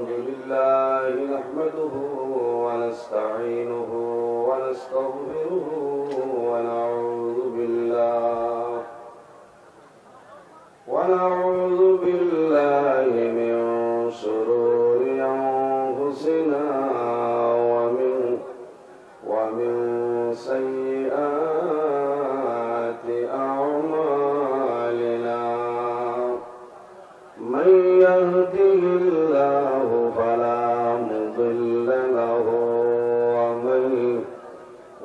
الحمد لله نحمده ونستعينه ونستغفره ونعوذ بالله من شرور أنفسنا ومن سيئات أعمالنا من يهده الله فلا مضل له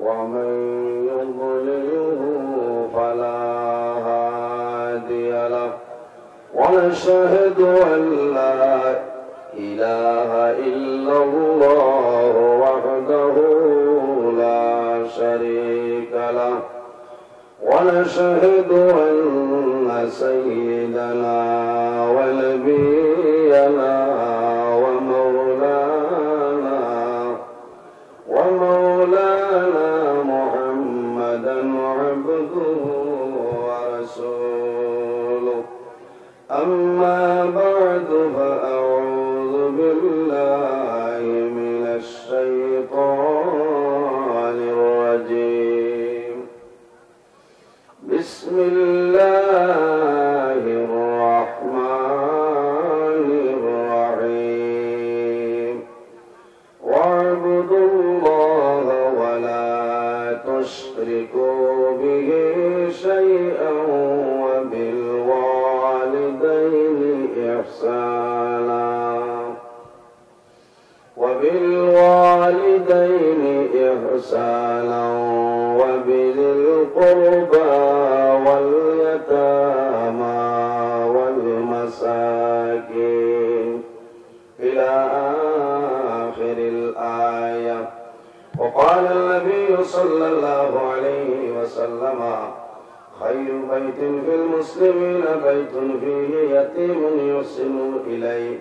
ومن يضلله فلا هادي له ونشهد أن لا إله إلا الله وحده لا شريك له ونشهد أن سيدنا ونبينا ومولانا محمدا عبده ورسوله أما بعد فأعوذ بالله من الشيطان الرجيم بسم الله الرحمن الرحيم واعبدوا الله ولا تشركوا به شيئا وبالوالدين إحسانا وبذي القربى واليتامى والمساكين إلى آخر الآية. وقال النبي صلى الله عليه وسلم خير بيت في المسلمين بيت فيه يتيم يحسن إليه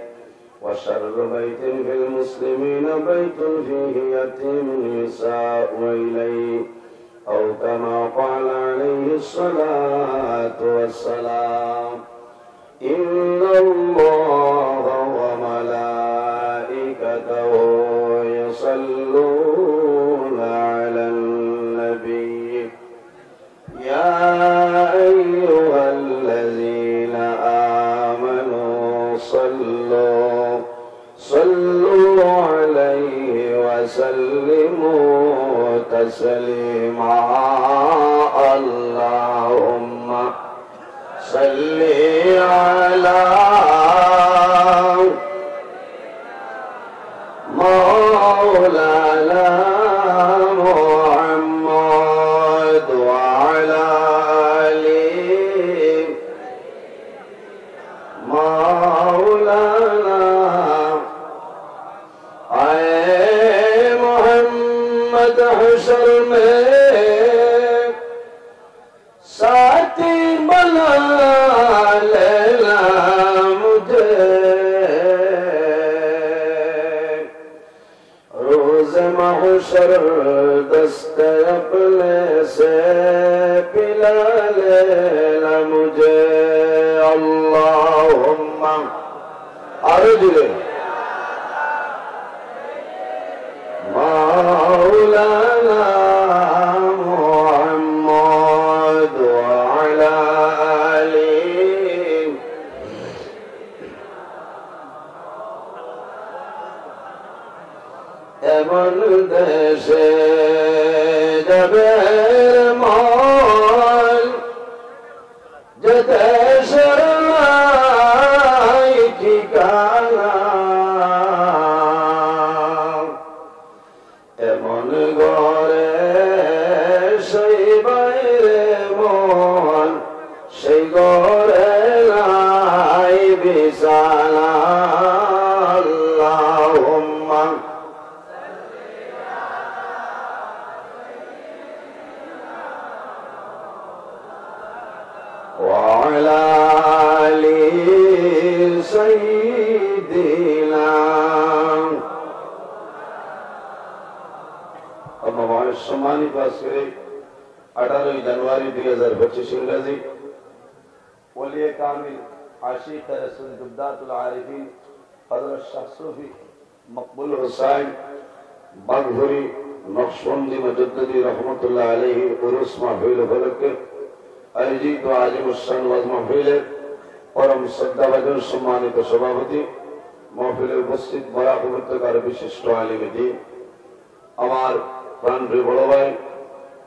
وشر بيت في المسلمين بيت فيه يتيم يساء إليه أو كما قال عليه الصلاة والسلام. إن الله وملائكته يصلون على النبي يا أيها الذين آمنوا صلوا عليه وسلموا تسليما. اللهم صل على مولانا محمد وعلى آله مولانا आए मोहम्मद हशर में साथी बना लेना मुझे रोज महशर दस्त अपने से पिला लेना मुझे। अल्लाहुम्मा अर्जुले مولانا محمد وعلى آله এমন দেশে যাবে মন যে দেশের নাই ঠিকানা এমন ঘরে সেই বাইরে মন সেই ঘরে নাই বিছানা। আল্লাহুম্মা وعلى آل سيدنا সম্মানিত আজকে 18 জানুয়ারি 2025 ইংরেজি ওলিয়ে কামিল আশিক রাসূল দুবদাতুল আরিফিন হযরত শাহ সুফি মকবুল হোসেন বাগভরি নকশবন্দি মুজাদ্দিদি রহমতুল্লাহ আলাইহি উরুস মাহফিল উপলক্ষে আয়োজিত আজিমুস-শান ওয়াজ মাহফিলের পরম শ্রদ্ধাভাজন সম্মানিত সভাপতি, মাহফিলে উপস্থিত বরাক উপত্যকার বিশিষ্ট আলিমে দ্বীন, আমার প্রাণপ্রিয় বড় ভাই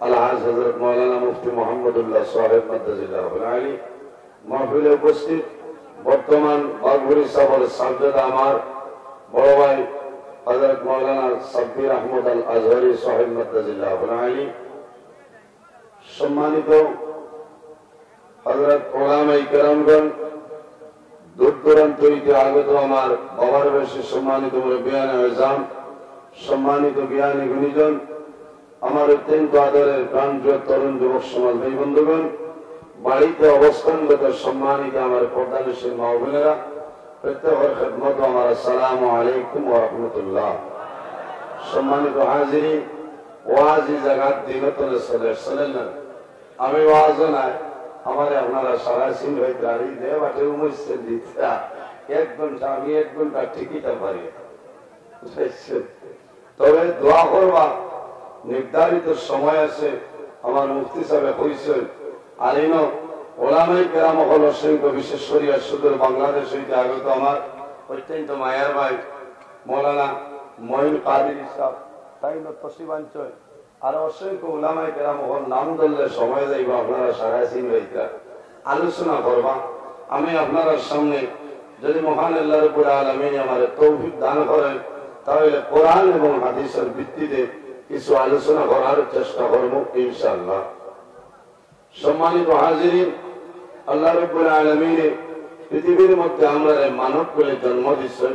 আলহাজ হযরত মাওলানা মুফতি মুহাম্মদুল্লাহ সাহেব মাদ্দাজিল্লাহুল আলী, মাহফিলে উপস্থিত বর্তমান বাগভরি সাবর সাজ্জাদা আমার বড় ভাই হযরত মাওলানা সাব্বির আহমদ আল আজহারি সাহেব মাদ্দাজিল্লাহুল আলী, সম্মানিত হযরত উলামায়ে কেরামগণ, দূর দূরান্ত হইতে আগত আমার বাবার বয়সী সম্মানিত মুরব্বিয়ানে আযম, সম্মানিত জ্ঞানী গুণীজন, আমার অত্যন্ত আদরের প্রাণপ্রিয় তরুণ যুবক সমাজ ভাই বন্ধুগণ, বাড়িতে অবস্থানগত সম্মানিত আমার পর্দানশীল মা বোনেরা, প্রত্যেকের খেদমত আমার আসসালামু আলাইকুম ওয়া রাহমাতুল্লাহ। সম্মানিত হাজিরিন, ওয়াজি জাগাত দিনতলে চলে আমি ওয়াজও নাই, আমারে আপনারা সারা সিং হয়ে গাড়ি দিয়ে বাটে উমসছেন দিতা 1 ঘন্টা, আমি 1 ঘন্টা টিকিটা পারি। তবে দোয়া করবা, নির্ধারিত সময় আছে। আমার মুফতি সাহেব কইছেন আলিম ওলামায়ে কেরাম হল অসংখ্য, বিশেষ করে সুদূর বাংলাদেশ হইতে আগত আমার অত্যন্ত মায়ার ভাই মৌলানা মঈন কাদেরী সাহেব, তাই না তসিবাঞ্চল, আর অসংখ্য ওলামায়ে কেরাম হল নাম ধরলে সময় যাইবা, আপনারা সারা সিং হইতা আলোচনা করবা। আমি আপনার সামনে যদি মহান আল্লাহ রাব্বুল আলামিন আমার তৌফিক দান করেন, তাহলে কোরআন এবং হাদিসের ভিত্তিতে কিছু আলোচনা করার চেষ্টা করব ইনশাআল্লাহ। সম্মানিত হাজিরিন, আল্লাহ রাব্বুল আলামিন পৃথিবীর মধ্যে আমরা মানব বলে জন্ম দিচ্ছেন।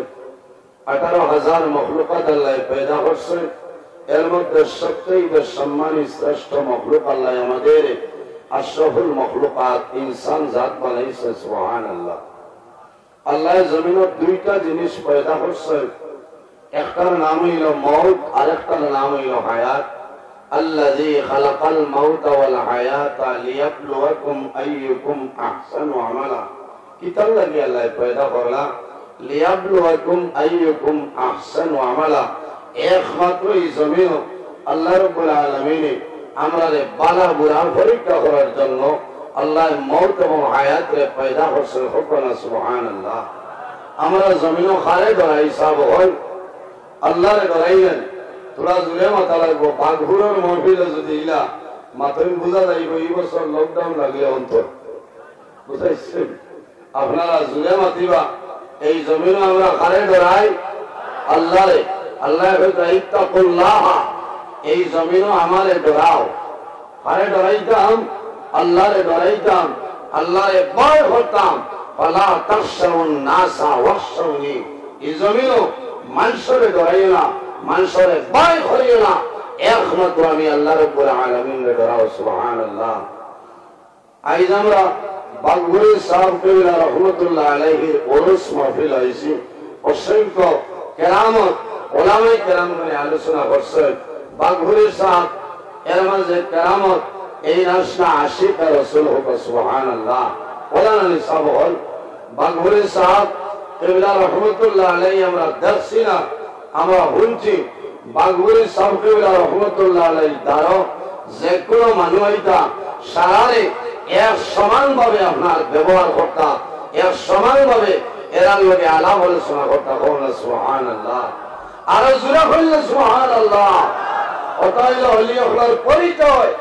18,000 মখলুকাত আল্লাহ পয়দা করছেন। এর মধ্যে সবচেয়ে সম্মানী শ্রেষ্ঠ মখলুক আল্লাহ আমাদের আশরাফুল মখলুকাত ইনসান জাত বানাইছেন। সুবহানাল্লাহ। আল্লাহ জমিনের 2টা জিনিস পয়দা করছেন, একটার নাম হইল মউত, আরেকটার নাম হইল হায়াত। আল্লাযী খালাকাল মাউতা ওয়াল হায়াতা লিয়াবলুয়াকুম আইয়ুকুম আহসানু আমালা। কিতাল লাগি আল্লাহ পয়দা করলা, লিয়াবলুয়াকুম আইয়ুকুম আহসানু আমালা। একমাত্র এই জমিন আল্লাহ রাব্বুল আলামিন আমরারে বালা বুরা পরীক্ষা করার জন্য আল্লাহ মউত এবং হায়াতরে পয়দা করছেন। হুকনা সুবহানাল্লাহ। আমরা জমিন খারে ধরা হিসাব হয়, আল্লাহরে ধরাইলেন তোরা জুড়ে মাথা লাগবো। বাঘুরের মহফিলে যদি ইলা মাথায় বোঝা যাইব এই বছর লকডাউন লাগলে অন্তর বুঝাইছেন। আপনারা জুড়ে মাতিবা, এই জমিন আমরা খারে ধরাই আল্লাহরে। আল্লাহ ইত্তাকুল্লাহ, এই জমিনও আমারে ডরাও। খারে ডরাইতাম, আল্লাহরে ডরাইতাম, আল্লাহরে ভয় করতাম। ফালা তাখশাউন নাসা ওয়াখশাউনি। এই জমিনও মানুষরে ডরাইও না, মানুষরে ভয় করিও না, একমাত্র আমি আল্লাহ রাব্বুল আলামিনরে ডরাও। সুবহানাল্লাহ। আজ আমরা বাগভরি সাহেব কবিরা রহমতুল্লাহ আলাইহির উরুস মাহফিল হইছি। অসংখ্য কেরামত ওলামায়ে কেরামগণ আলোচনা করছেন। বাগভরি সাহেব এর মাঝে কেরামত এই নাসনা আশিক রাসূল হোক। সুবহানাল্লাহ। ওলানা নিসাব হল বাগভরি সাহেব কবিরা রহমতুল্লাহ আলাইহি আমরা দেখছি না, আমরা শুনছি। বাগভরি সাহেব কবিরা রহমতুল্লাহ আলাইহি দ্বারা যে কোনো মানুষ হইতা সারারে এক সমান ভাবে আপনার ব্যবহার করতা, এক সমান ভাবে এরার লগে আলাপ আলোচনা করতা। সুবহানাল্লাহ। আরো জোরে বললে সুবহানাল্লাহ। ওটা হইল ওলি হলার পরিচয়।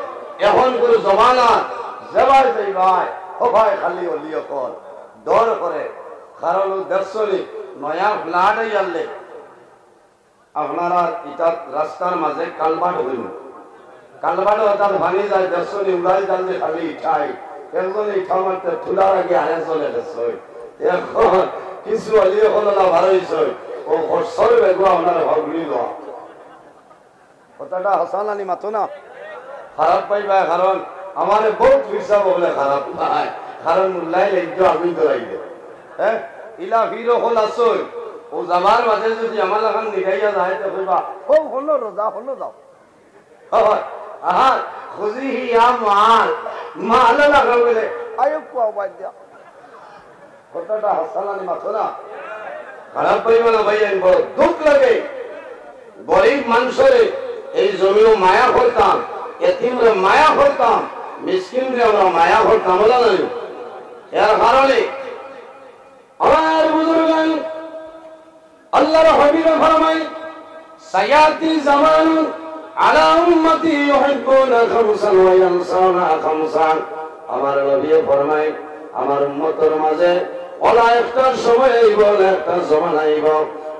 এখন কোন জমানা জবাই দেই ভাই, ও ভাই খালি ওলি হল ডর করে, কারণ দেশলি নয়া ফ্ল্যাট আনলে আপনারা এটা রাস্তার মাঝে কালবাট হইল, কালবাট হঠাৎ ভাঙি যায়, দেশলি উড়াই যাবে খালি ইঠাই, একজন ইঠা মারতে ঠুলার আগে আরে চলে গেছে। এখন কিছু অলি হল না ভালো হয়েছে, ও খরচর বেগুয়া আপনার ভাবলি লওয়া কথাটা হাসান আলী মাথো না খারাপ পাইবা। কারণ আমার বহুত হিসাব বলে খারাপ পায়, কারণ উল্লাই লাগতো আমি ধরাইলে। হ্যাঁ, ইলা ফির হল আসল ও জামার মাঝে যদি আমার লাগান নিগাইয়া যায় তো কইবা ও হলো রোজা হলো যাও। আহা খুজি ইয়া মাল মাল লাগা বলে আয়ো কোয়া বাদ দিয়া কথাটা হাসান আলী মাথো না। খারাপ পাইবে না ভাই, আমি বড় দুঃখ লাগে। গরিব মানুষের এই জমিও মায়া করতাম, এতিমরে মায়া করতাম, মিসকিনরে আমরা মায়া করতাম বলা নাই। এর কারণে আমার বুজুর্গান আল্লাহর হাবিব ফরমায় সায়াতি জামান আলা উম্মতি ইউহিব্বুনা খামসান ওয়া ইয়ানসাউনা খামসান। আমার নবী ফরমায় আমার উম্মতের মাঝে ওলা একটা সময় আইব, একটা জমানা আইব,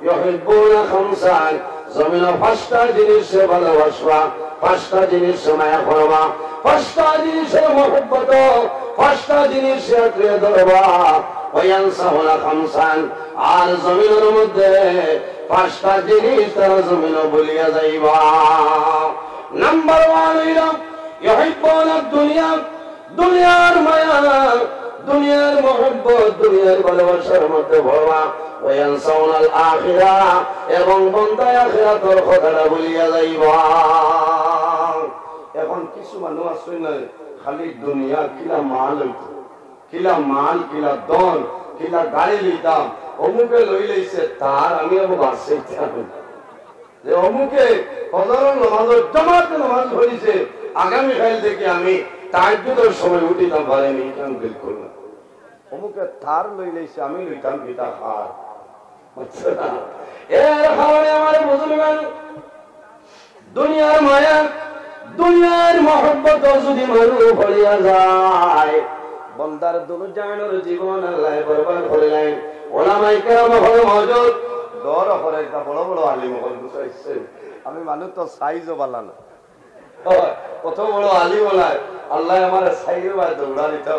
ইউহিব্বুনা খামসান, জমিনে পাঁচটা জিনিসে ভালোবাসবা, পাঁচটা জিনিসে মায়া করবা, পাঁচটা জিনিসের মহব্বত, পাঁচটা জিনিসে আঁকড়ে ধরবা। ওয়ায়ানসাউনা খামসান, আর জমিনের মধ্যে পাঁচটা জিনিস তারা জমিনে বলিয়া যাইবা। নাম্বার 1 হইল ইউহিব্বুনা দুনিয়া, দুনিয়ার মায়া, দুনিয়ার মহব্বত, দুনিয়ার ভালোবাসার মধ্যে ভরবা। ওয়ায়ানসাউনাল আখিরা, এবং বান্দা আখিরাতের কথাটা বলিয়া যাইবা। এখন কিছু মানুষ আছে না খালি দুনিয়া কিলা মাল হইতো, কিলা মাল, কিলা দন, কিলা গাড়ি লইতাম, অমুকে লই লইছে তার আমি আবার বাঁচাইতাম যে অমুকে ফজরের নামাজের জামাতে নামাজ হইছে, আগামী কাল থেকে আমি তাহাজ্জুদের সময় উঠিতাম পারেনি, এটা বিলকুল না। অমুকে তার লই লইছে, আমি লইতাম পিতা হার। এর কারণে আমার বুজুর্গান দুনিয়ার মায়া, দুনিয়ার মহব্বত যদি মানুষ ভরিয়া যায়, বন্দার দুনিয়ার জীবন আল্লাহ বরবাদ করিলেন। ওলামায়ে কেরাম হল মওজুদ, দর করে একটা বড় বড় আলিম হল বুঝাইছে। আমি মানুষ তো সাইজও বালা না, কত বড় আলিম হলায় আল্লাহ আমার সাইজও বা দৌড়া দিত।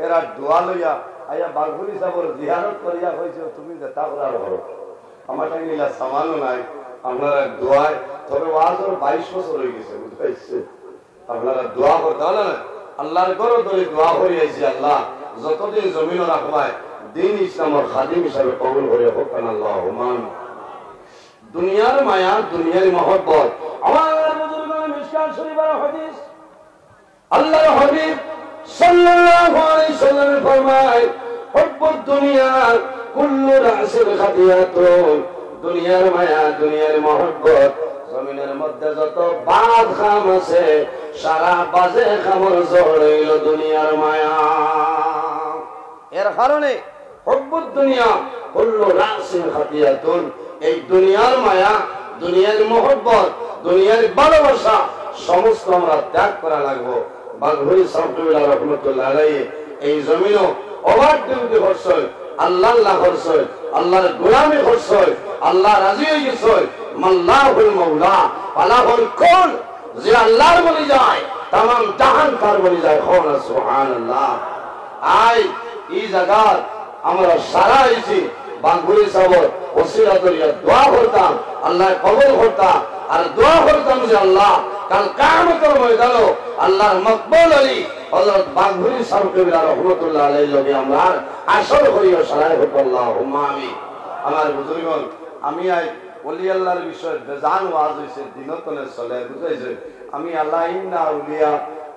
এরা দোয়া লইয়া আইয়া বাঘুরি সাবর জিয়ারত করিয়া হয়েছে, তুমি যেটা করার হলো আমার টাইম নিলা সামানও নাই, আপনারা দোয়ায়। তবে ওয়াজ 22 বছর হয়ে গেছে বুঝতে, আপনারা দোয়া করতে হলে না আল্লাহর ঘর ধরে দোয়া করে আইছি, আল্লাহ যতদিন জমিন রাখবায় দিন ইসলামের খাদিম হিসাবে কবুল করে হোক আল্লাহুম্মা আমিন। দুনিয়ার মায়া, দুনিয়ার মহব্বত, আমার বুজুর্গের মিশকাত শরীফের হাদিস, আল্লাহর হাবিব সাল্লাল্লাহু আলাইহি সাল্লাম ফরমায় হুব্বুদ দুনিয়া কুল্লু রাসিল খাদিয়াতুন, দুনিয়ার মায়া, দুনিয়ার মহব্বত, জমিনের মধ্যে যত বাদ খাম আছে সারা বাজে খামর জড়াইল দুনিয়ার মায়া। এর কারণে হুব্বুদ দুনিয়া কুল্লু রাসিল খাদিয়াতুন, এই দুনিয়ার মায়া, দুনিয়ার মহব্বত, দুনিয়ার ভালোবাসা সমস্ত আমরা ত্যাগ করা লাগবো। বাঘুরি সাহেব রহমতুল্লাহ আলাইহি এই জমিনও ওভার ডিউটি করছে, আল্লাহ করছে, আল্লাহর গোলামি করছে, আল্লাহ রাজি হয়ে গেছে। মাল্লাহুল মাওলা আলাহুল কুল, যে আল্লাহর বলি যায় तमाम জাহান তার বলি যায়। সুবহানাল্লাহ। আই এই জায়গা আমরা সারা আইছি বাঘুরি সাহেব ওসিলা করিয়া দোয়া করতাম, আল্লাহ কবুল করতাম, আর দোয়া করতাম যে আল্লাহ কাল কিয়ামতের ময়দানে আল্লাহর মকবুল আলী হযরত বাঘুরি সাহেব রহমতুল্লাহ আলাইহি লগে আমরা আসর করিয়া সারাই হতো আল্লাহুম্মা আমিন। আমার বুজুর্গগণ, আমি আই ওলি আল্লাহর বিষয়ে বেজান ওয়াজ হইছে, দিনতলে চলে বুঝাইছে। আমি আল্লাহ ইন্না আউলিয়া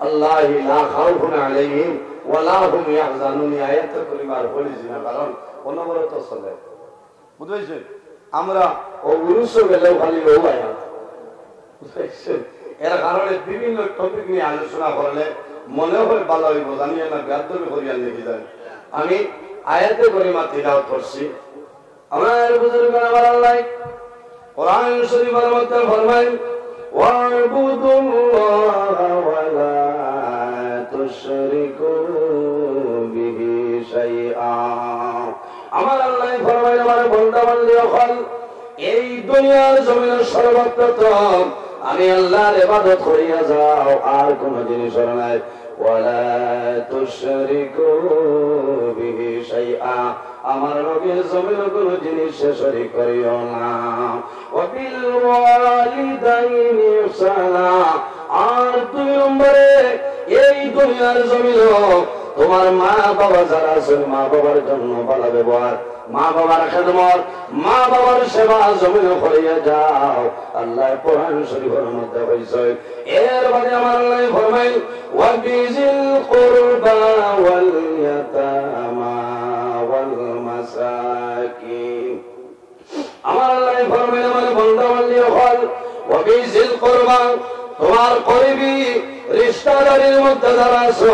আল্লাহি লা খাউফুন আলাইহিম ওয়া লা হুম ইয়াহজানুন আয়াত করিমার বলিছি না, কারণ অনবরত চলে বুঝাইছে। আমরা ও উরুস গেলেও খালি ও আয়াত বুঝাইছে। এর কারণে বিভিন্ন টপিক নিয়ে আলোচনা করলে মনে হয় ভালো হইব, জানি না গাদ্দবি করিয়া লিখি যায়। আমি আয়াতে করিমা তিলাওয়াত করছি। আমার বুজুর্গ আমার আল্লাহ কোরআন শরীফের মধ্যে ফরমায় ওয়া'বুদুল্লাহা ওয়া লা তুশরিকু বিহি শাইআ। আমার আল্লাহ ফরমায় আমার বান্দা বান্দি হল এই দুনিয়ার জমিনের সর্বপ্রথম আমি আল্লাহর ইবাদত করিয়া যাও, আর কোন জিনিস নাই। ওয়ালা তুশরিকু বিহি শাইআ, আমার নবীর জমিনে কোন জিনিস শরীক করিও না। ওয়া বিল ওয়ালিদাইনি ইহসানা, আর 2 নম্বরে এই দুনিয়ার জমিনে তোমার মা বাবা যারা আছেন মা বাবার জন্য ভালো ব্যবহার, মা বাবার খেদমত, মা বাবার সেবা জমিনে করিয়া যাও। আল্লাহ কোরআন শরীফের মধ্যে বলেছে। এর বাদে আমার আল্লাহ ফরমায় ওয়া বিজিল কুরবা ওয়াল ইয়াতামা ওয়াল মাসাকিন, আমার আল্লাহ ফরমায় আমার বান্দা বললি হল ওয়াবিজিল কুরবা তোমার করিবি রিশতাদারের মধ্যে যারা আছে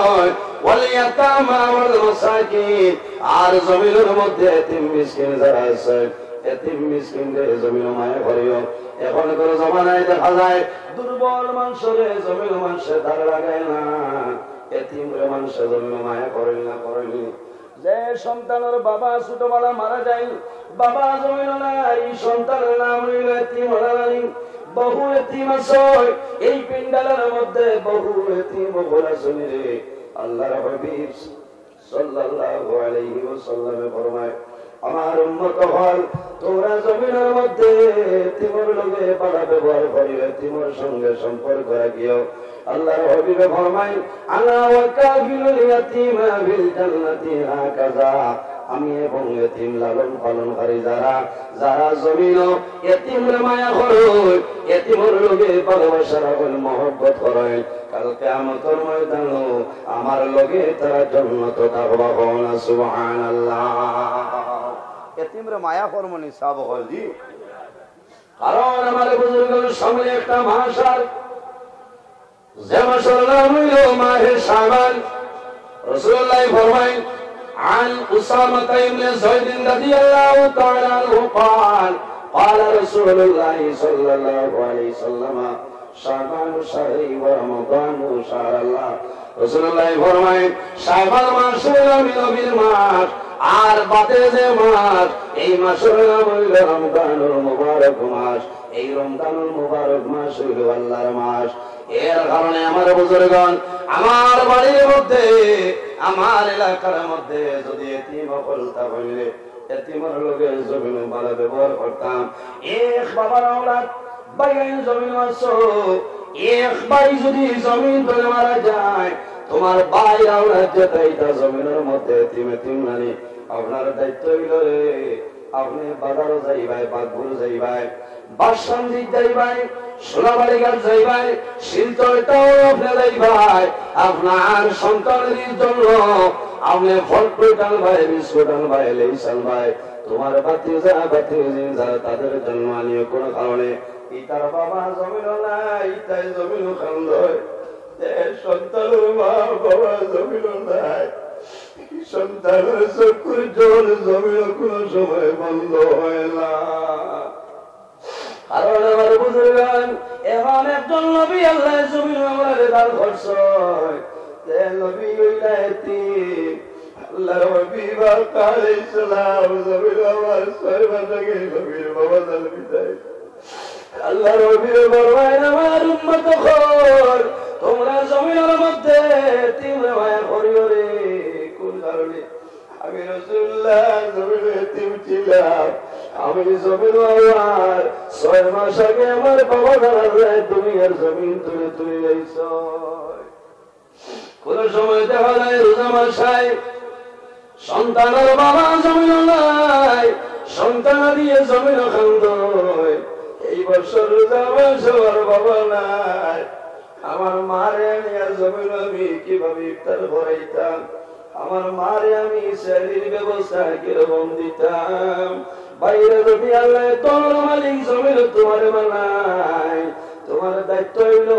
ওয়াল ইয়াতামা ওয়াল মাসাকিন আর জমিনের মধ্যে এতিম মিসকিন যারা আছে এতিম মিসকিনদের জমিন মায়া করিও এখনকার জমানায় দেখা যায় দুর্বল মানুষরে জমিন মানুষে ধার লাগায় না এতিমরে মানুষে জমিন মায়া করেন না করেনি যে সন্তানের বাবা ছোটবেলা মারা যায় বাবা জমিন নাই সন্তানের নাম রইল এতিম হলানি বহু এতিম আছে এই পিন্ডালের মধ্যে বহু এতিম বলা শুনি রে আল্লাহর হাবিব সাল্লাল্লাহু আলাইহি ওয়াসাল্লাম ফরমায় আমার উম্মত হল তোমরা জমিনের মধ্যে এতিমের লগে ভালো ব্যবহার করিও এতিমের সঙ্গে সম্পর্ক রাখিও আল্লাহর হাবিব ফরমায় আনা ওয়া কাফিলুল ইয়াতীমা ফিল জান্নাতি হাকাযা আমি এবং এতিম লালন পালনকারী যারা যারা জমিন এতিমের মায়া করে এতিমের লগে ভালোবাসা রাখেন মহব্বত করেন কাল কিয়ামতের ময়দানে আমার লগে তারা জান্নাতে থাকবে না সুবহানাল্লাহ এতিমরে মায়া কর্ম নিসাব হলি কারণ আমার বুজুর্গের সামনে একটা মাসার যে মাসের নাম হইল মাহে শাবান রাসূলুল্লাহ ফরমায় عن أسامة بن زيد رضي الله تعالى عنه قال قال رسول الله صلى الله عليه وسلم شعبان شهري ورمضان شهر الله رسول الله ফরমায় শাবান মাস হলো নবীর মাস আর বাদে যে মাস এই মাসের নাম হইল রমজানুল মুবারক মাস এই রমজানুল মুবারক মাস হইল আল্লাহর মাস এর কারণে আমার বুজুর্গগণ আমার বাড়ির মধ্যে আমার এলাকার মধ্যে যদি এতিম হলতা হইলে এতিমের লগে জমিন ভালো ব্যবহার করতাম এক বাবার আওলাদ বাইরে জমিন আছো এক ভাই যদি জমিন ধরে মারা যায় তোমার ভাই আওলাদ যেটা জমিনের মধ্যে এতিম এতিম নানি আপনার দায়িত্ব হইল রে আপনি বাজারও যাইবাই বাগপুর যাইবাই বাসন্দিক যাইবাই সোনাবাড়িঘাট যাইবাই শিলচরটাও আপনি যাইবাই আপনার সন্তানের জন্য আপনি ফল ফ্রুট আনবাই বিস্কুট আনবাই লেইস আনবাই তোমার বাতি যারা তাদের জন্য আনিও কোনো কারণে ইতার বাবা জমিন নাই তাই জমিন খান্দ সন্তানের মা বাবা জমিন নাই সন্তানের চক্ষুর জল জমিন কোন সময় বন্ধ হয় না কারণ আমার বুজুর্গান এমন একজন নবী আল্লাহ জমিন আমার দান করছে নবী হইলা এতিম আল্লাহর হাবিব আলাইহিস সালাম জমিন আমার সর্বদাকে নবীর বাবা জান বিদায় আল্লাহর হাবিব বললেন আমার উম্মত হল তোমরা জমিনের মধ্যে এতিমরে মায়া করিও রে কোন কারণে আমি রাসূলুল্লাহ জমিনে এতিম ছিলাম আমি জমিন আমার 6 মাস আগে আমার বাবা দাঁড়ায় দুনিয়ার জমিন তুলে তুলে যাইছ কোন সময় দেখা যায় রোজা মাসায় সন্তানের বাবা জমিন নাই সন্তান দিয়ে জমিন খান্দ এই বছর রোজা মাস আমার বাবা নাই আমার মারে আমি আর জমিন আমি কিভাবে ইফতার করাইতাম আমার মারে আমি শরীর ব্যবস্থা কিরকম দিতাম বাইরে যদি আল্লাহ তোর মালিক জমিন তোমার বানাই তোমার দায়িত্ব হইল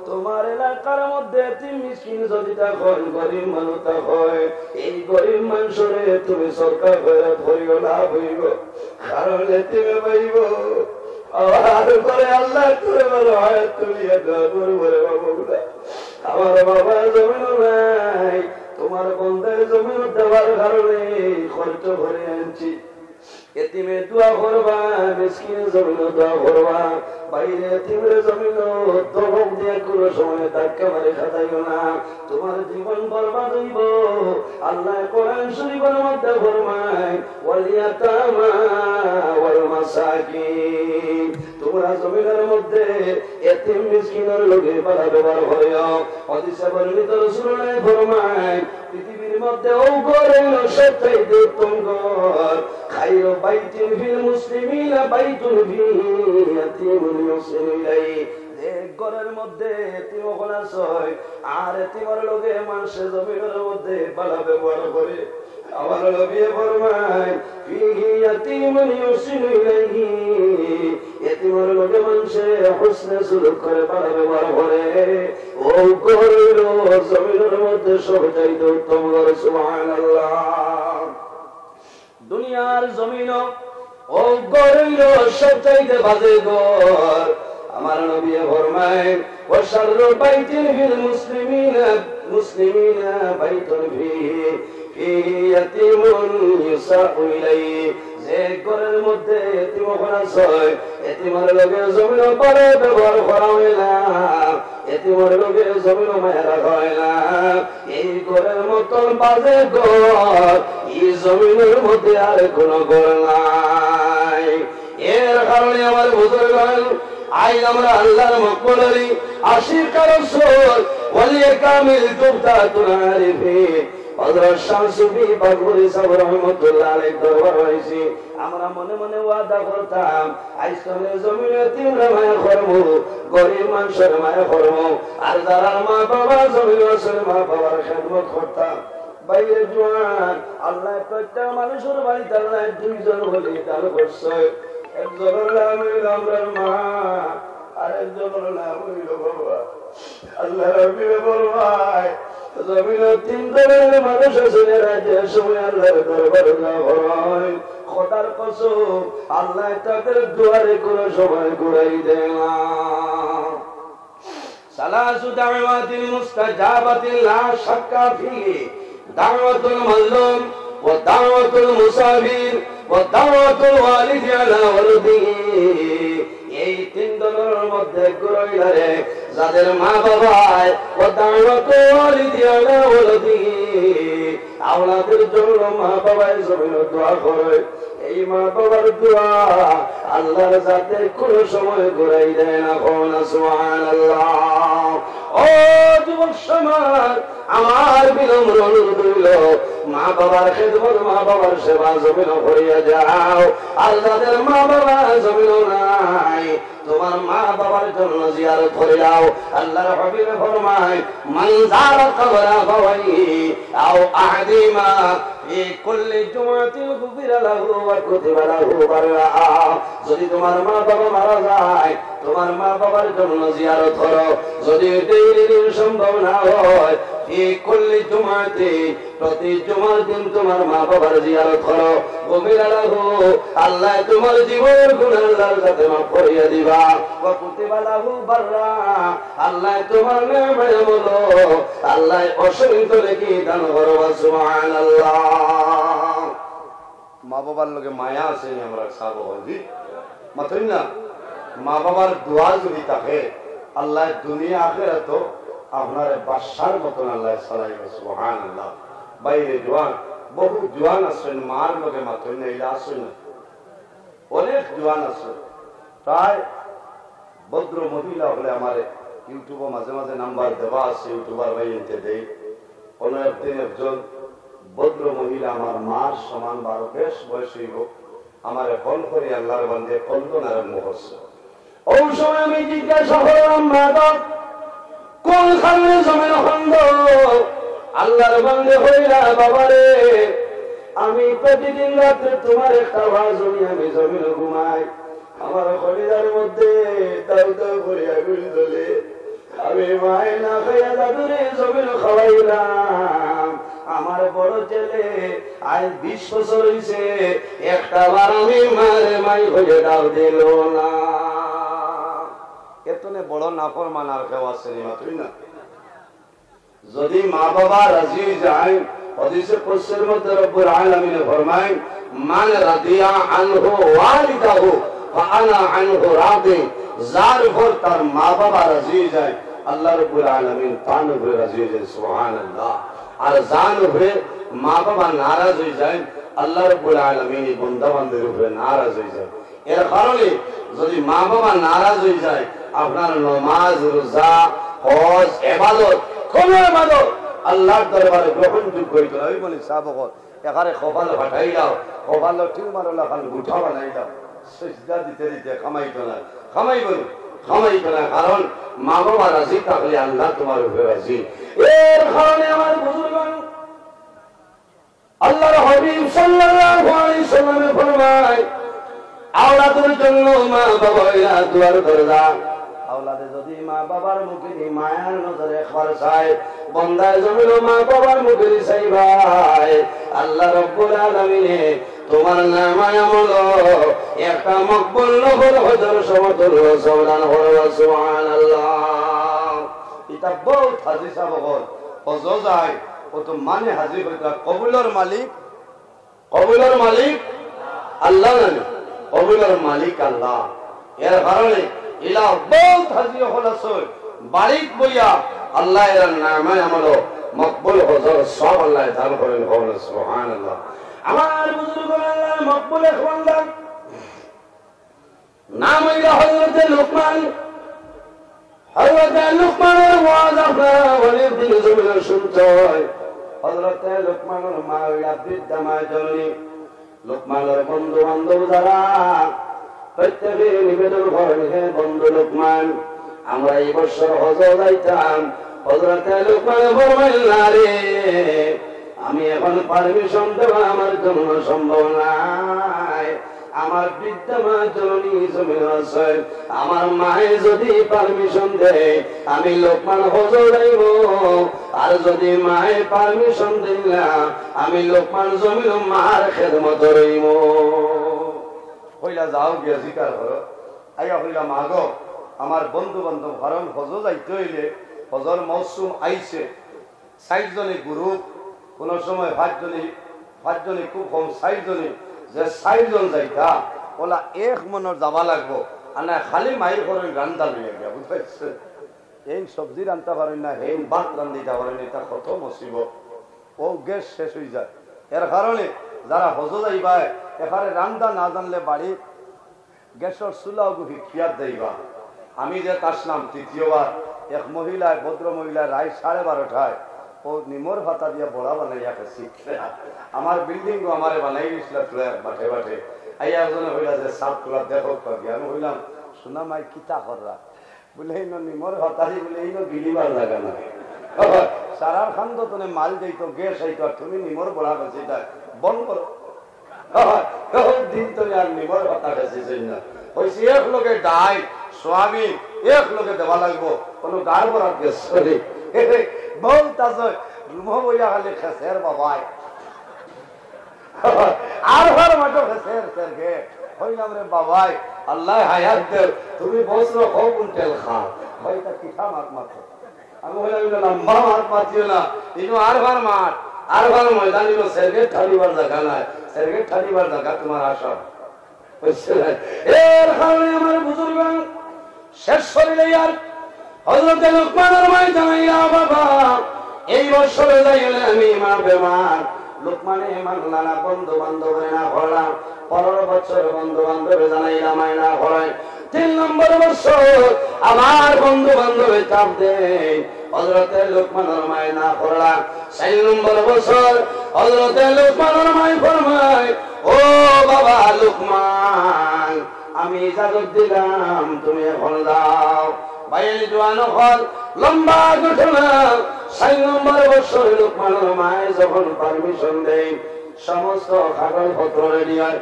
তোমার এলাকার মধ্যে এতিম মিসকিন যদি থাকেন গরিব মানুষ হয় এই গরিব মানুষরে তুমি সরকার খয়রাত করিও লাভ হইব কারণ এতিমে পাইব আর করে আল্লাহ করে বলো হায়াত তুলিয়া বলে বাবা আমার বাবা জমিন নাই তোমার বন্ধের জমিন দেওয়ার কারণে খরচ করে আনছি এতিমে দোয়া করবা মিসকিনের জমিন দোয়া করবা বাইরে এতিমের জমিন দরম দিয়ে কোনো সময় ধাক্কা মারে খাতাইও না তোমার জীবন বরবাদ হইব আল্লাহ কোরআন শরীফের মধ্যে ফরমায় ওয়াল ইয়াতামা ওয়াল মাসাকিন তোমরা জমিনের মধ্যে এতিম মিসকিনের লগে ভালো ব্যবহার করিও হাদিসে বর্ণিত রাসূলুল্লাহ ফরমায় পৃথিবীর মধ্যে ও ঘর হইল সবচাইতে উত্তম ঘর খায়রু বাইতিন ফিল মুসলিমিনা বাইতুন ফিহি ইয়াতীমুন ইউসিলু ইলাইহি এক ঘরের মধ্যে এতিম খোলাস হয় আর এতিমের লগে মানুষের জমিনের মধ্যে ভালো ব্যবহার করে আমার নবী ফরমায় ফিহি ইয়াতীমুন ইউসিনু ইলাইহি, ইয়াতীমের লগে মানুষে হুসনে সুলুক করে ভালো ব্যবহার করে, ও করিল জমিনের মধ্যে সবচাইতে উত্তম ঘর। সুবহানাল্লাহ। দুনিয়ার জমিন ও করিল সবচাইতে বাজে ঘর। আমার নবী ফরমায় ওয়া শাররু বাইতিন ফিল মুসলিমিনা বাইতুন ফিহি ইয়াতীমুন ইউসাউ ইলাইহি, যে ঘরের মধ্যে এতিম আছে, এতিমের লগে জমিন পরে ব্যবহার করা হয় না, এতিমের লগে জমিন মায়া রাখা হয় না, এই ঘরের মতন বাজে ঘর এই জমিনের মধ্যে আর কোনো ঘর নাই। এর কারণে আমার বুজুর্গ আই আমরা আল্লাহর মকবুল আলী আশিক রাসূল ওয়ালি কামিল তুবতাতুল আরিফিন হযরত শামসুফি বাগবুরি সাহেব রহমাতুল্লাহ আলাইহি দরবার হইছি। আমরা মনে মনে ওয়াদা করতাম আইসনে জমিনে তিনরা মায়া করব, গরিব মানুষের মায়া করব, আর যারা মা বাবা জমিনে আছে মা বাবার খেদমত করতাম। বাইরে জোয়ান আল্লাহ প্রত্যেক মানুষের বাড়িতে আল্লাহ দুইজন বলি দান করছে, একজনের নাম হইল আমরার মা, আর একজনের নাম হইল বাবা। আল্লাহ রবি বলবাই জমিনের তিন ধরনের মানুষ আছে, যে সময় আল্লাহর দরবারে হয় খোদার কসম আল্লাহ তাদের দুয়ারে কোনো সময় ঘুরাই দেয় না। সালাসু দাওয়াতিল মুস্তাজাবাতিল লা শাক্কা ফিহি দাওয়াতুল মাজলুম ওয়া দাওয়াতুল মুসাফির ওয়া দাওয়াতুল ওয়ালিদি আলা ওয়ালিদিহি। এই তিন দলের মধ্যে ঘুরাইলারে যাদের মা বাবায় ও দাওয়াতুল ওয়ালিদি আলা ওয়ালিদিহি, আওলাদের জন্য মা বাবায় জমিন দোয়া করে, এই মা বাবার দোয়া আল্লাহর সাথে কোন সময় ঘুরাই দেয় না। সুবহানাল্লাহ। ও যুবক সমাজ, আমার বিনম্র অনুরোধ হইল মা বাবার খেদমত মা বাবার সেবা জমিন করিয়া যাও। আর যাদের মা বাবা জমিন নাই তোমার মা বাবার জন্য জিয়ারত করে যাও। আল্লাহর হাবিব ফরমায় মান যারা কবর আবাওয়াইহি আও আহদিমা ফি কুল্লি জুমআতিন গুফিরা লাহু ওয়া কুতিবা লাহু বাররা। যদি তোমার মা বাবা মারা যায় তোমার মা বাবার জন্য জিয়ারত করো, যদি ডেইলি সম্ভব না হয় ফি কুল্লি জুমআতি প্রতি জুমার দিন তোমার মা বাবার জিয়ারত করো, গুফিরা লাহু আল্লাহ তোমার জীবনের গুনাহ আল্লাহর কাছে মাফ করিয়া দিবা, ওয়া কুতিবা লাহু বাররা আল্লাহ তোমার নেয়ামত বলো আল্লাহ অসংখ্য নেকি দান করবা। সুবহানাল্লাহ। মা বাবার লগে মায়া আছে আমরা সাব হই মাতই না, মা বাবার দোয়া যদি থাকে আল্লাহ দুনিয়া আখিরাত আপনার বাদশার মতন আল্লাহ চালাইবে। সুবহানাল্লাহ। বাইরে জওয়ান বহু জওয়ান আছেন মার লগে মাতই না, এলা আছেন অনেক জওয়ান আছে, প্রায় ভদ্র মহিলা হলে আমার ইউটিউবে মাঝে মাঝে নাম্বার দেওয়া আছে, ইউটিউবার ভাই এনতে দেই। কোন একদিন একজন ভদ্র মহিলা আমার মার সমান বারো বেশ বয়সী হোক আমার ফোন করে আল্লাহর বান্দে কল্পনা আরম্ভ করছে। ওই সময় আমি জিজ্ঞাসা করলাম মা বাপ কোন খানে জমিন খন্ড? আল্লাহর বান্দে হইলা বাবারে আমি প্রতিদিন রাত্রে তোমার একটা আওয়াজ শুনি, আমি জমিন ঘুমাই, আমার কলিজার মধ্যে দাউ দাউ করে আগুন জ্বলে, আমি মায় না খাইয়া দাদুরে জমিন খাওয়াইলাম। আমার বড় ছেলে আজ 20 বছর হইছে, একটা বার আমি মারে মাই হয়ে দাও দিল না। এতনে বড় নাফরমান আর কেউ আসেনি মাত্রই না। যদি মা বাবা রাজি যায় হাদিসে কুদসির মধ্যে রব্বুল আলামিন ফরমায় মান রাদিয়া আনহু ওয়ালিদাহু ফাআনা আনহু রাদি, যার উপর তার মা বাবা রাজি যায় আল্লাহ রব্বুল আলামিন তার উপরে রাজি যায়। সুবহানাল্লাহ। আর যার উপরে মা বাবা নারাজ হয়ে যায় আল্লাহ রব্বুল আলামিন বান্দা বান্দার উপরে নারাজ হয়ে যায়। এর কারণে যদি মা বাবা নারাজ হয়ে যায় আপনার নামাজ রোজা হজ ইবাদত কোন ইবাদত আল্লাহর দরবারে গ্রহণযোগ্য হইতো না। আমি বলি সাহাবগণ এখানে কপাল ফাটাই দাও, কপাল টিউমার হলে খালি গুঠা বানাই দাও, সিজদা দিতে দিতে খামাইতো না, খামাইতো না, কারণ মা বাবা রাজি থাকলে আল্লাহ তোমার উপরে রাজি। এর কারণে আমার বুজুর্গগণ আল্লাহর হাবিব সাল্লাল্লাহু আলাইহি সাল্লামে ফরমায় আওলাদের জন্য মা বাবারা দুয়ার দরজা আওলাদে যদি মা বাবার মুখে দি মায়ার নজরে একবার চায় বান্দায় জমিল মা বাবার মুখে দি চাই ভাই আল্লাহ রাব্বুল আলামিনে তোমার নামায় আমল একটা মকবুল নফল হজর সমতুল সওদান হওয়া সুবহানাল্লাহ। এটা বহুত হাদিস বল হজ যায় ও তো মানে হাজির হইতা কবুলের মালিক আল্লাহ না কবুলের মালিক আল্লাহ। এর কারণে ইলা বহুত হাজির হলাছে বাড়িত বইয়া আল্লাহ এর নামায় আমল মকবুল হজর সব আল্লাহ দান করেন সুবহানাল্লাহ। আমার বুজুর্গরা আল্লাহর মকবুল বান্দা নাম হইলা হযরতে লুকমান। হযরতে লুকমানের ওয়াজ আপনারা অনেক দিন জমিনে শুনতে হয়। হযরতে লুকমানের মা হইলা বৃদ্ধা মা জননী। লুকমানের বন্ধু বান্ধব যারা প্রত্যেকে নিবেদন করেন হে বন্ধু লুকমান আমরা এই বছর হজ যাইতাম। হযরতে লুকমান বললেন না রে আমি এখন পারমিশন দেওয়া আমার জন্য সম্ভব নাই। আমার বৃদ্ধা মা জননী জমিন আছে আমার মায়ে যদি পারমিশন দেয় আমি লোকমান হজ যাইব আর যদি মায়ে পারমিশন দেয় না আমি লোকমান জমিন মার খেদমত রইব। হইলা যাও গিয়া জিকার করো আইয়া হইলা মাগো আমার বন্ধু বান্ধব কারণ হজ যাইতে হইলে হজর মৌসুম আইছে ৬০ জনের গ্রুপ কোন সময় ৫ জনে খুব কম ৬০ জনে যে ৬০ জন যাইতা ওলা এক মনের যাবা লাগবো আর না খালি মায়ের করেন রান্না লইয়া গিয়া বুঝাইছে এই সবজি রান্না পারেন না এই ভাত রান্ধিতে পারেন এটা কত মুসিবত ও গ্যাস শেষ হয়ে যায়। এর কারণে যারা হজ যাইবা এখানে রান্না না জানলে বাড়ির গ্যাসের চুলাও গুহি খিয়ার যাইবা। আমি যে আসলাম তৃতীয়বার এক মহিলায় ভদ্র মহিলা রায় 12:30টায় ও নিমর ভাতা দিয়া বড়া বানাইয়া শিখছে আমার বিল্ডিং আমারে বানাই দিয়েছিল বাঠে বাঠে আইয়া একজনে হইলা যে সাপ তোলা দেখো পাবি আমি হইলাম শোনা মাই কিতা কররা বলে এই নিমর ভাতারি বলে এই গিলিবার লাগা না সারার খান তো তুমি মাল যাইতো গ্যাস আইতো আর তুমি নিমর বড়া বেশি বন্ধ করো দিন তুমি আর নিমর ভাতা বেশি না হয়েছে এক লোকে ডাই সোয়াবিন এক লোকে দেওয়া লাগবো কোনো গাড় বরাত গ্যাস বহুত আছে বইয়া খালি খেসের বাবাই আর ঘর মাঠো খেসের গে হইলাম রে বাবাই আল্লাহ হায়াত দে তুমি বসলো খুব উল্টেল খা ভাইটা কিঠা মাত মাত্র আমি হইলাম লম্বা মাত মাতিও না ইনো আর ঘর ময়দান ইনো সেরগে ঠালিবার জায়গা নাই সেরগে ঠালিবার জায়গা তোমার আশা বুঝছে এর কারণে আমার বুজুর্গ শেষ করিলে আর হযরত লুকমানের মাই জানাইয়া বাবা এই বছরে যাইলে আমি মা বেমার লুকমানে মানলা না বন্ধু বান্ধব না হলাম 15 বছর বন্ধু বান্ধবে জানাইলাম না হয় 3 নম্বর বছর আমার বন্ধু বান্ধবে চাপ দেয় হযরত লুকমানের মাই না হলাম 4 নম্বর বছর হযরত লুকমানের মাই ফরমায় ও বাবা লুকমান আমি ইজাজত দিলাম তুমি এখন যাও বাইরে জোয়ানো হল লম্বা ঘটনা 4 নম্বর বছর লুকমানের মায়ে যখন পারমিশন দেয় সমস্ত খাবার পত্র রেডি হয়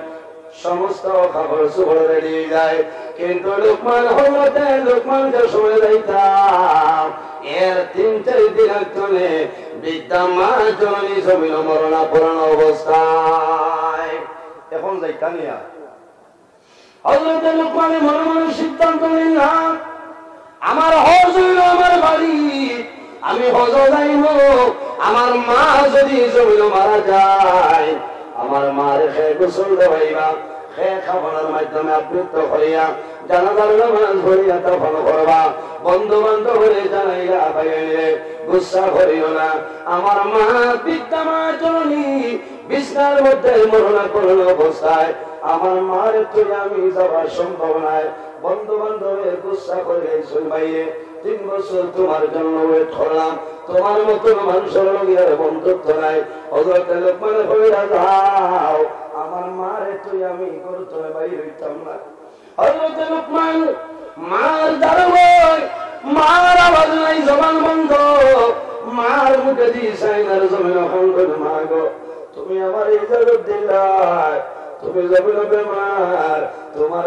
সমস্ত খাবার সুবড় রেডি যায় কিন্তু লুকমান যে সময় যাইতাম এর 3-4 দিন চলে বৃদ্ধা মা জননী জমিন মরণাপন্ন অবস্থায় এখন যাইতা নিয়া হযরত লুকমান মনে মনে সিদ্ধান্ত নিলাম আমার হজ হইল আমার বাড়ি আমি হজ যাইব আমার মা যদি জমিন মারা যায় আমার মার গোসল দেওয়াইবা খাবারের মাধ্যমে আবৃত্ত করিয়া জানাজার নামাজ পড়িয়া তখন করবা বন্ধু বান্ধব জানাইয়া বাইরে গুসা করিও না আমার মা পিতা মা জননী বিছনার মধ্যে মরণাপন্ন অবস্থায় আমার মার তুই আমি যাওয়ার সম্ভব নাই বন্ধু বান্ধবের গুসা করে শুনবাইয়ে 3 বছর তোমার জন্য ওয়েট করলাম তোমার মতন মানুষের লগিয়ার বন্ধুত্ব নাই হযরত লুকমান কইরা যাও আমার মারে তুই আমি করতে বাইরে হইতাম না হযরত লুকমান মার দারোয় মার আওয়াজ নাই জবান বন্ধ মার মুখে দি সাইনার জমিন খন্ডন মাগো তুমি আমার দিল্লাহ তুমি জমিন বেমার তোমার